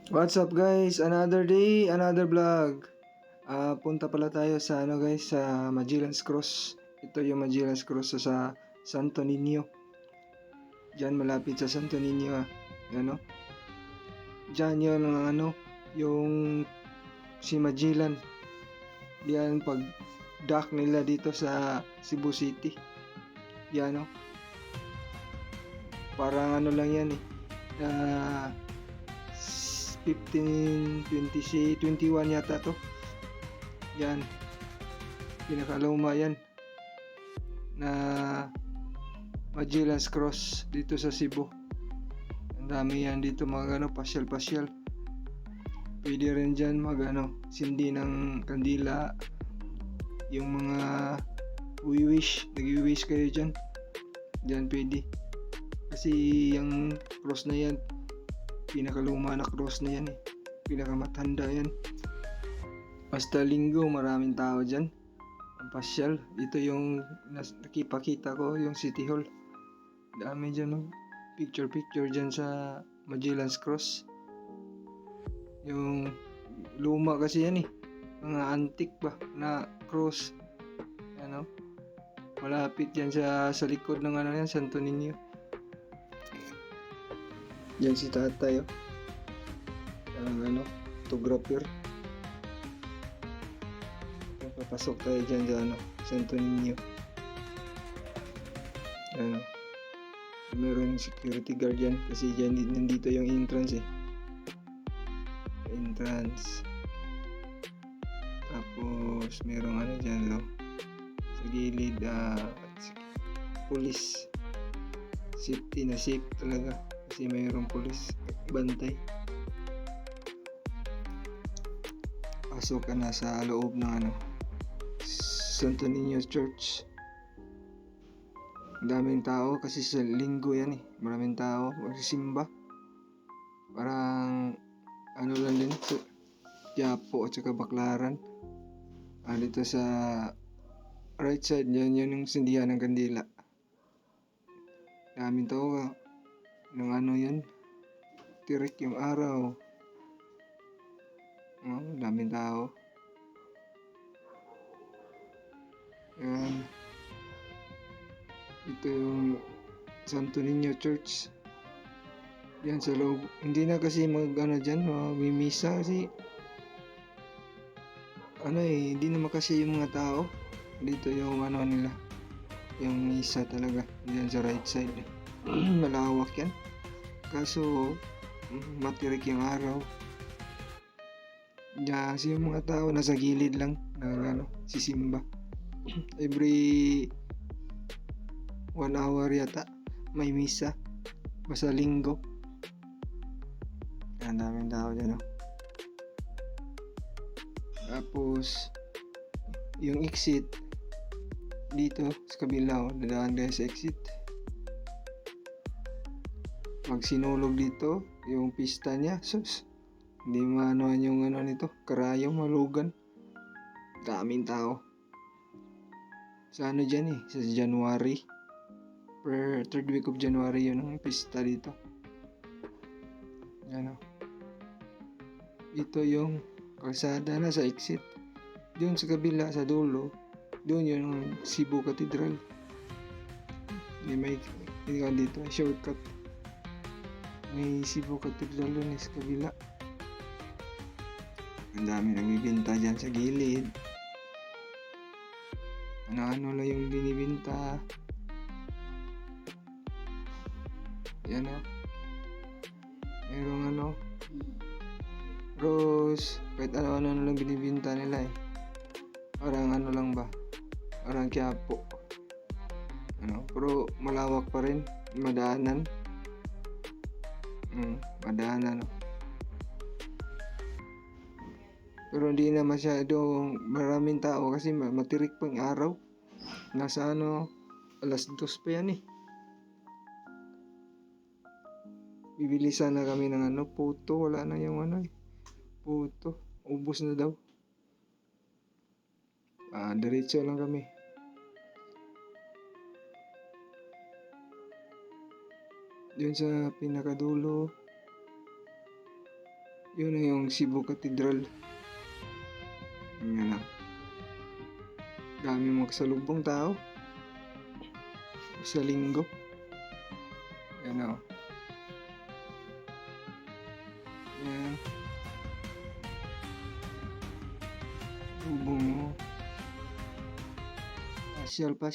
What's up guys? Another day, another vlog. Punta pala tayo sa guys, sa Magellan's Cross. Ito yung Magellan's Cross sa Santo Niño. Diyan malapit sa Santo Niño Ano? Diyan yun yung si Magellan. Diyan pag dock nila dito sa Cebu City. Yan Parang lang yan eh. 15, 20, 21 yata to. Yan. Pinakaluma yan na Magellan's Cross dito sa Cebu. Ang dami yan dito mga pasyal-pasyal. Pwede rin dyan sindi ng kandila. Yung mga nag-wish kayo dyan. Dyan pwede. Kasi yung cross na yan, pinakaluma na cross na yan eh. Pinakamatanda yan. Basta linggo, maraming tao dyan. Ang pasyal. Ito yung nakipakita ko, yung City Hall. Dami dyan picture dyan sa Magellan's Cross. Yung luma kasi yan eh. Mga antique ba na cross. Malapit yan sa likod ng yan, Santo Niño. Yan si tatay ang photographer. Papasok tayo dyan sa Santo Niño. Meron security guard yan kasi dyan nandito yung entrance entrance. Tapos merong dyan sa gilid police. Safety na safe talaga kasi mayroong police bantay. Pasok ka na sa loob ng Santo Niño Church. Daming tao kasi sa linggo yan eh. Maraming tao magsisimba. Parang lang din sa Quiapo at saka Baclaran. Dito sa right side yan yung sindihan ng kandila. Daming tao ng yan. Tirik yung araw. Daming tao. Yan. Ito yung Santo Niño Church. Yan sa loob. Hindi na kasi dyan, mimisa kasi hindi naman kasi yung mga tao. Dito yung nila. Yung misa talaga. Diyan sa right side. Malawak yan. Kaso matirik yung araw. Kasi yung mga tao nasa gilid lang sisimba. Every 1 hour yata may misa. Basta linggo. Ang daming tao dyan Tapos yung exit dito sa kabila dadaan tayo sa exit. Pag sinulog dito yung pista niya, hindi yung nito, karayong malugan. Daming tao. Sa dyan sa January. Per 3rd week of January yun ang pista dito. Ito yung kalsada na sa exit. Doon sa kabila, sa dulo, doon yung Cebu Cathedral. May dito, shortcut. May Cebu Cathedral doon sa kabila. Ang dami nagbibinta dyan sa gilid. Ano lang yung binibinta. Yan merong rose, kahit ano lang binibinta nila Parang lang ba, parang Quiapo. Pero malawak pa rin, madaanan. Madaanan Pero hindi na masyadong maraming tao kasi matirik pang araw. Nasa 2:00 pa yan Bibili sana kami ng photo. Wala na yung photo. Ubos na daw. Diretso lang kami. Yun sa pinakadulo. Yun na yung Cebu Cathedral. Yan na. Dami magsalubong tao sa linggo. Yan o. Yan. Lubong mo. Pasyal pa